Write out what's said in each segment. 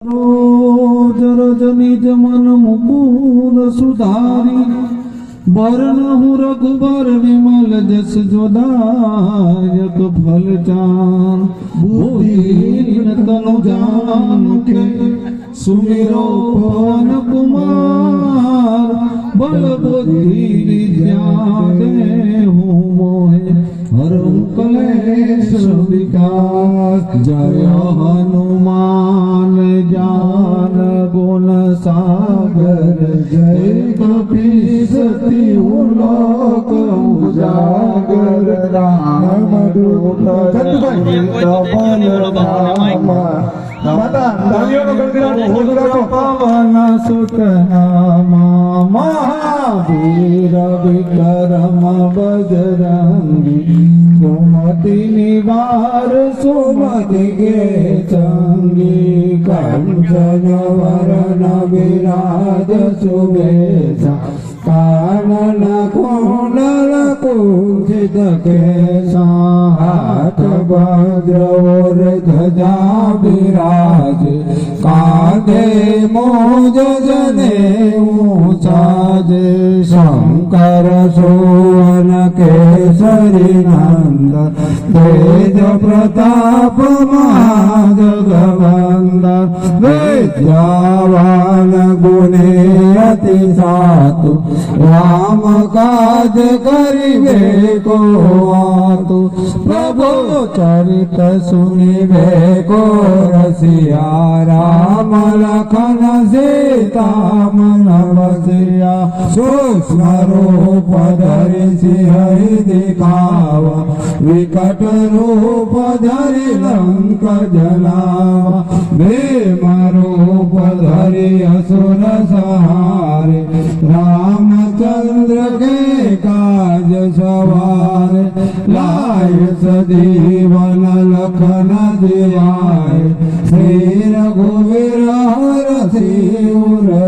रोज निज मन मुकुर सुधारी बरनहु रघुबर विमल जस जोदायक फल चान बुद्धिहीन तनु जानिके सुमिरो पवन कुमार बल बुद्धि विद्या देहु मोहि हरहु कलेश विकार। जय हनुमान ज्ञान गुण सागर जय कपीस तिहु लोक उजागर। राम दूत पवन सुत नामा महावीर विक्रम बजरंगी सुमति निवार सुमति के संगी। कंचन वरण विराज सुबेसा कानन कुंडल कुंचित केसा। हाथ वज्र और ध्वजा विराज कांधे मोज जनेऊ साजे। शंकर सुवन केसरी नंदन तेज प्रताप महाजगवंदन। विद्यावान गुणी अति सातु राम काज करिबे को आतु। प्रभु चरित सुनिबे को रसिया राम लखन सीता मन बसिया। सूक्ष्म रूप धरि सिंह दिखावा विकट रूप धरि लंक जलावा। भीम रूप धरि असुर संहारे रामचंद्र के काज सवारे। लाय सजीवन लखन जियाए श्री रघुवीर हरषि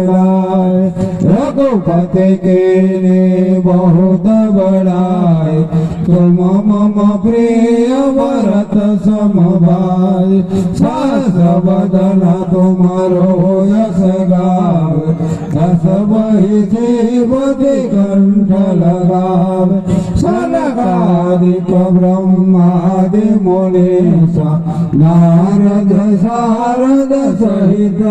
लाए। रघुपति के ने बहुत बड़ाई तुम मम प्रिय भरत सम भाई। सहस बदन तुमरो यश गावे दस बहि जीवति कंठ लगावे। सनकादिक ब्रह्मादि मुनीसा नारद सारद सहित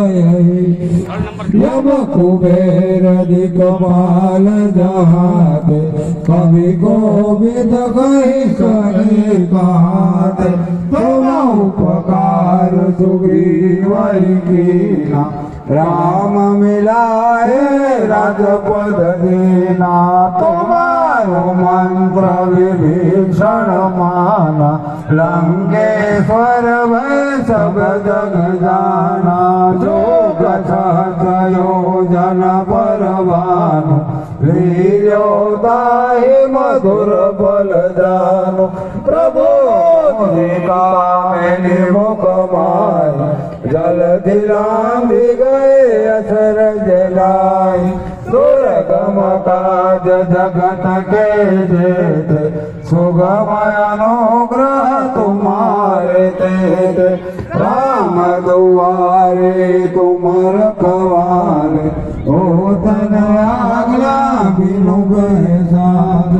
यम कुबेर दिक्पाल जहाते कवि गोविंद कहि करे गाते। तुम उपकार सुग्रीव कीना राम मिलाए राजपद दीना। तुम्हारो मंत्र विभीषण माना लंकेश्वर भय सब जग जाना। जो योजन पर भानु लील्योदाहि मधुर बल जानु। प्रभु मुख माय जल दिलांधि गए असर जलाई। दुर्गम काज जगत के जेते सुगम अनुग्रह तुम्हारे तेते। राम दुआरे तुम रखवारे होतन आज्ञा बिनु साध।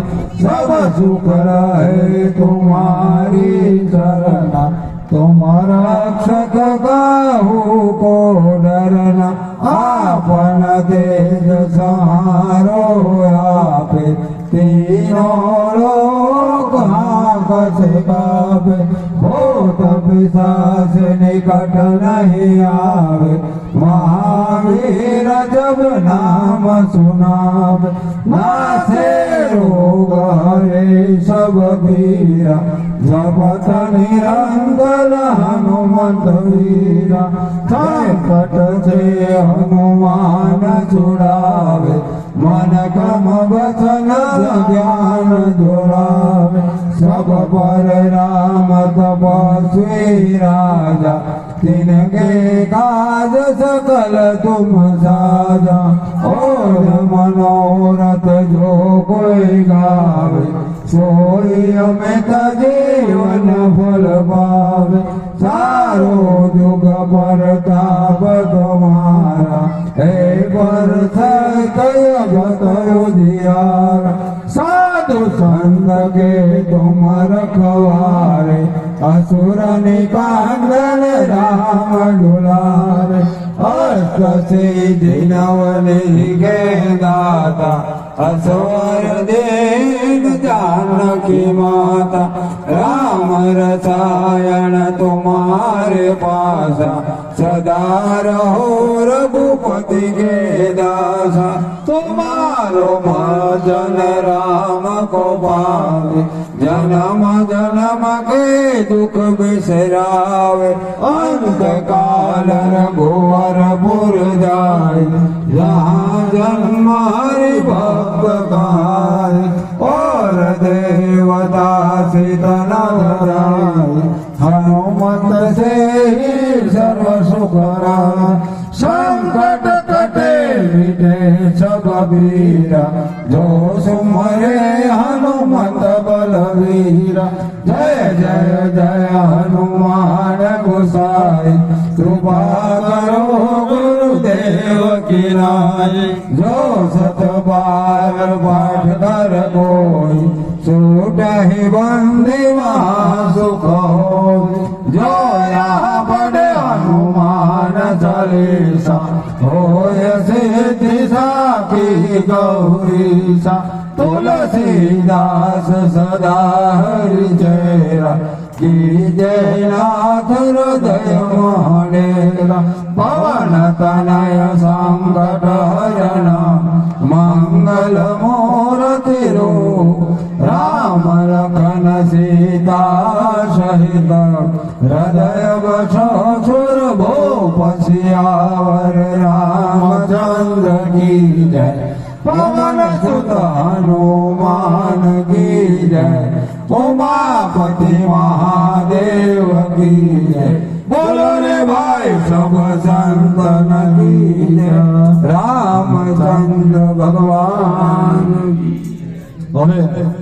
सब सुख रहे तुम्हारी शरणा तुम रक्षक काहू को डरना। आपन तेज सहारो आपे तीनों लोक हांकते कापे। भूत पिशाच निकट नहीं आवे महावीर जब नाम सुनावे। नासे रोग हरे सब पीरा जपत निरंतर हनुमंत वीरा। संकट से हनुमान छुड़ावे मन कम वचन ज्ञान जुड़ावे। सब पर राम तपस्वी राजा तिनके काज सकल तुम साजा। और मनोरथ जो कोई गावे सोई अमित जीवन फल पावे। સારો યુગ પરતાપ તમારા હે પર થય જતો દિયાર સાધુ સંત કે તુમર ખવારે असुर निकांदन राम दुलारे अष्ट सिद्धि नवनि के दाता असवर दीन जानकी माता राम रसायन तुम्हारे पासा सदा रहो रघुपति के दासा तुम्हारो भजन राम को पावे जन्म जन्म के दुख बिसरावे अंत काल रघुवर पुर जाए जहाँ जन्म हरि भक्त गाए और देवता सीतन धराए हनुमत से ही सर्व सुख राय संकट कटे मिटे सब वीरा जो सुमरे हनुमत बलवीरा जय जय जय हनुमान गोसाई कृपा करो गुरुदेव की नाई जो सत बार पाठ कर कोई छूट ही बंदी महासुख हो जो यहाँ पढ़े हनुमान चालीसा होय सिद्धि साखी गौरीसा तुलसीदास सदा हरि चेरा की जय नाथ हृदय मोहनेरा पवन तनय संकट हरण मंगल मूर्ति रूप राम लखन सीता सहित हृदय बसो सुर भूप सियावर रामचंद्र की जय पवन सुत हनुमान की जय उमापति महादेव की जय बोलो रे भाई सब संतन की जय रामचंद्र भगवान की।